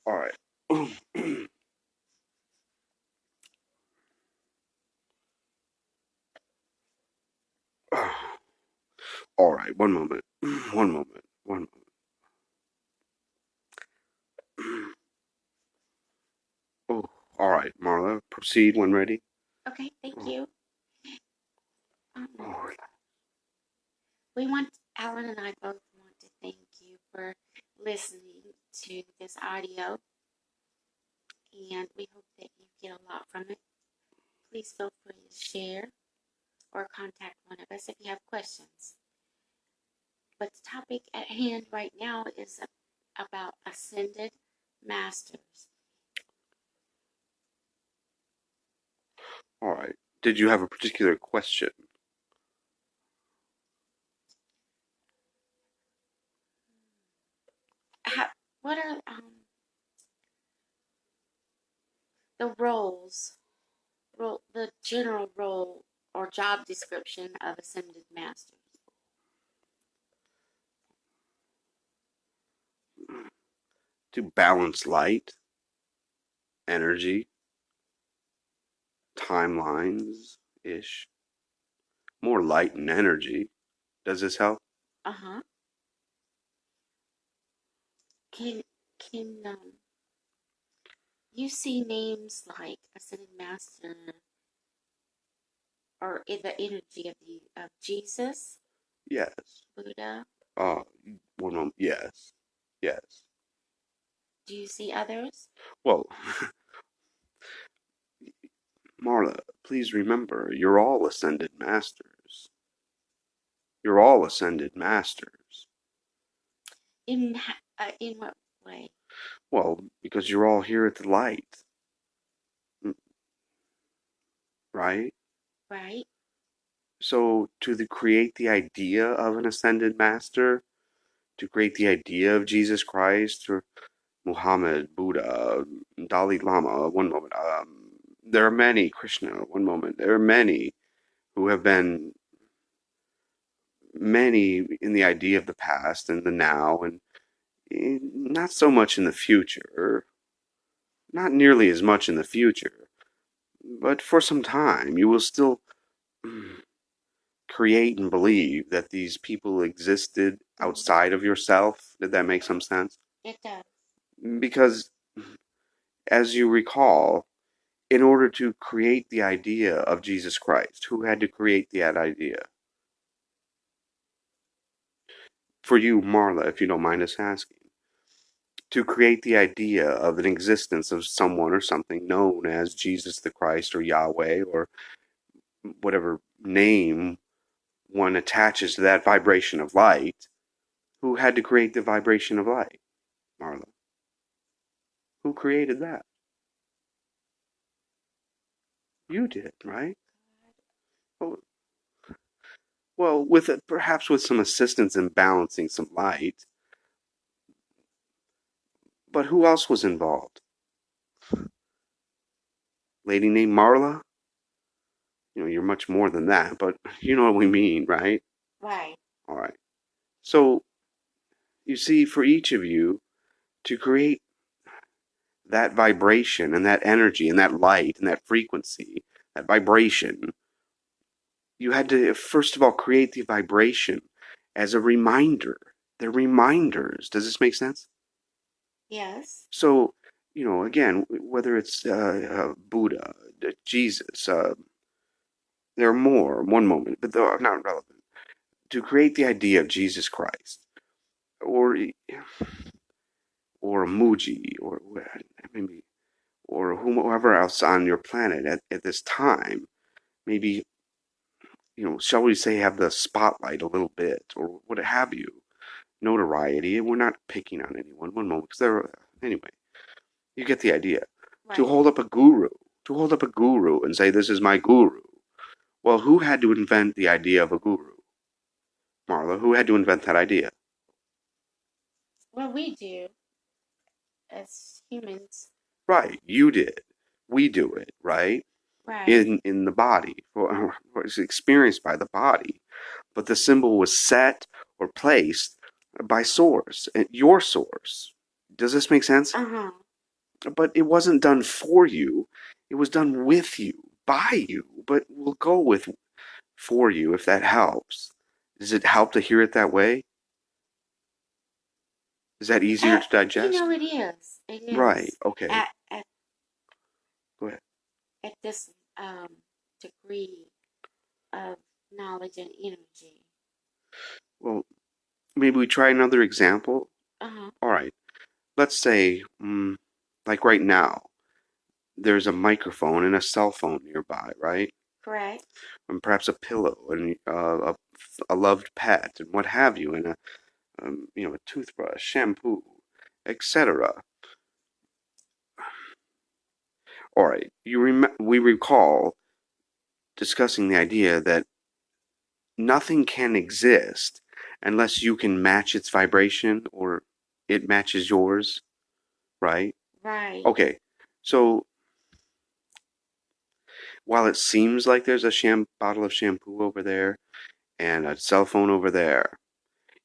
All right. All right. One moment. One moment. One moment. Oh, all right, Marla. Proceed when ready. Okay, thank Oh, you. Um, oh, Alan and I both want to thank you for listening to this audio, and we hope that you get a lot from it. Please feel free to share or contact one of us if you have questions. But the topic at hand right now is about ascended masters. all right. Did you have a particular question? How, what are the roles, the general role or job description of ascended masters? To balance light, energy, timelines ish. More light and energy. Does this help? Uh huh. Can can you see names like ascended master or in the energy of the of Jesus, Yes. Buddha? Uh, one moment. Yes. Yes. Do you see others? Well, Marla, please remember, you're all ascended masters. You're all ascended masters. In what way? Well, because you're all here at the light, right? Right? So create the idea of an ascended master, to create the idea of Jesus Christ or Muhammad, Buddha, Dalai Lama, one moment. There are many, Krishna, one moment. There are many who have been many in the idea of the past and the now, and not so much in the future, not nearly as much in the future, but for some time you will still create and believe that these people existed Mm-hmm. outside of yourself. Did that make some sense? It does. Because, as you recall, in order to create the idea of Jesus Christ, who had to create that idea? For you, Marla, if you don't mind us asking. To create the idea of an existence of someone or something known as Jesus the Christ or Yahweh or whatever name one attaches to that vibration of light, who had to create the vibration of light, Marla? Who created that? You did, right? Well, with perhaps with some assistance in balancing some light, but who else was involved? Lady named Marla? You know, you're much more than that, but you know what we mean, right? Right. All right. So, you see, for each of you to create that vibration and that energy and that light and that frequency, that vibration, you had to first of all create the vibration as a reminder. They're reminders. Does this make sense? Yes. So, you know, again, whether it's Buddha, Jesus, there are more, one moment, but they're not relevant. To create the idea of Jesus Christ, or Muji, or maybe, or whomever else on your planet at this time, maybe, you know, shall we say, have the spotlight a little bit, or what have you, notoriety. And we're not picking on anyone, one moment, because they're, anyway, you get the idea. To Right. hold up a guru, to hold up a guru and say, this is my guru. Well, who had to invent the idea of a guru? Marla, who had to invent that idea? Well, we do as humans. Right, you did. We do it, right? Right. In the body, or it's experienced by the body. But the symbol was set or placed by source, your source. Does this make sense? Uh huh. But it wasn't done for you. It was done with you, by you. But we'll go with for you if that helps. Does it help to hear it that way? Is that easier to digest? It is. It Right. is. Okay. At Go ahead. at this degree of knowledge and energy. Well, maybe we try another example. Uh-huh. All right. Let's say, like right now, there's a microphone and a cell phone nearby, right? Correct. And perhaps a pillow and a loved pet and what have you, and a toothbrush, shampoo, etc. All right. We recall discussing the idea that nothing can exist unless you can match its vibration or it matches yours, right? Right. Okay. So while it seems like there's a bottle of shampoo over there and a cell phone over there,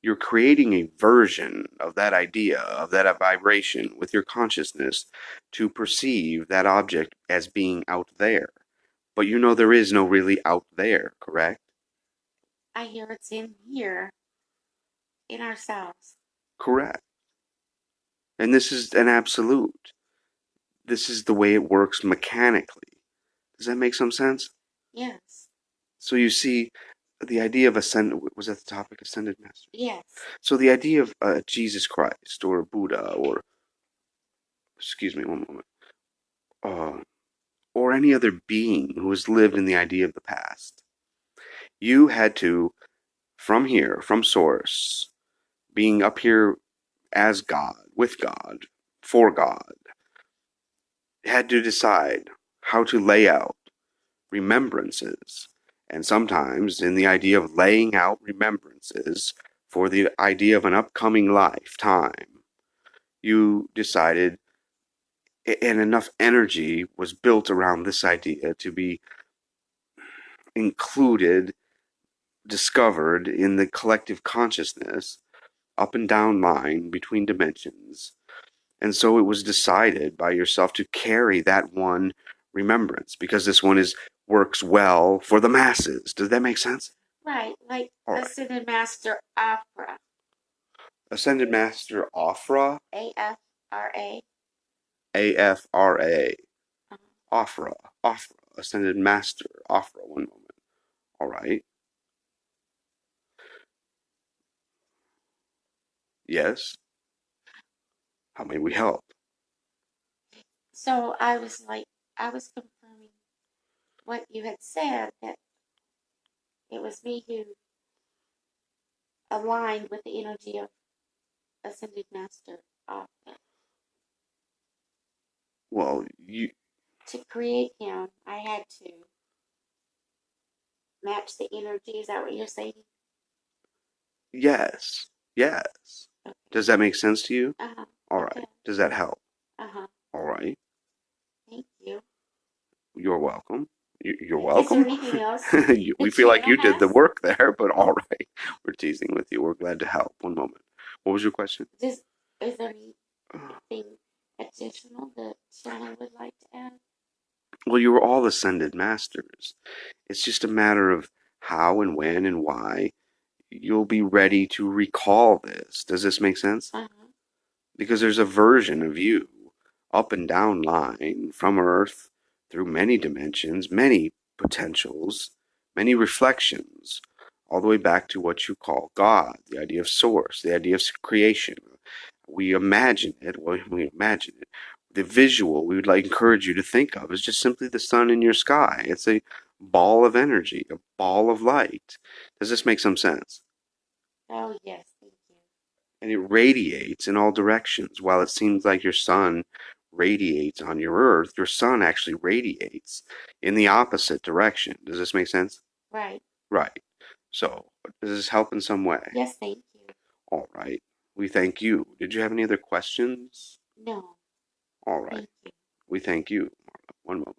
you're creating a version of that idea, of that vibration with your consciousness to perceive that object as being out there. But you know there is no really out there, correct? I hear it's in here, in ourselves. Correct. And this is an absolute. This is the way it works mechanically. Does that make some sense? Yes. So you see, the idea of ascended, was that the topic, ascended master? Yes. So the idea of Jesus Christ or Buddha or, excuse me, one moment, uh, or any other being who has lived in the idea of the past, you had to, from here, from source, being up here as God, with God, for God, had to decide how to lay out remembrances. And sometimes, in the idea of laying out remembrances for the idea of an upcoming lifetime, you decided, and enough energy was built around this idea to be included, discovered in the collective consciousness, up and down line between dimensions. And so it was decided by yourself to carry that one remembrance because this one works well for the masses. Does that make sense? Right. Like All right. Ascended Master Afra. Ascended Master Afra. AFRA. AFRA. Uh-huh. Afra. Afra. Ascended Master Afra. One moment. All right. Yes. How may we help? So I was confirming what you had said, that it was me who aligned with the energy of Ascended Master Afra. Well, To create him, I had to match the energy. Is that what you're saying? yes. Yes. Okay. Does that make sense to you? Uh-huh. All Okay. right. Does that help? Uh-huh. All right. Thank you. You're welcome. You're Is there welcome. anything else We the feel like channel you did the has? work there, but all right. We're teasing with you. We're glad to help. One moment. What was your question? Is there anything additional the channel would like to add? Well, you were all ascended masters. It's just a matter of how and when and why you'll be ready to recall this. Does this make sense? Uh-huh. Because there's a version of you up and down line from Earth through many dimensions, many potentials, many reflections, all the way back to what you call God, the idea of source, the idea of creation. We imagine it. Well, we imagine it. The visual we would like encourage you to think of is just simply the sun in your sky. It's a ball of energy, a ball of light. Does this make some sense? Oh, yes. Thank you. And it radiates in all directions. While it seems like your sun radiates on your earth, your sun actually radiates in the opposite direction. Does this make sense? Right. Right. So, does this help in some way? Yes, thank you. All right. We thank you. Did you have any other questions? No, All right. thank you. We thank you. One moment.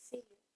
see it.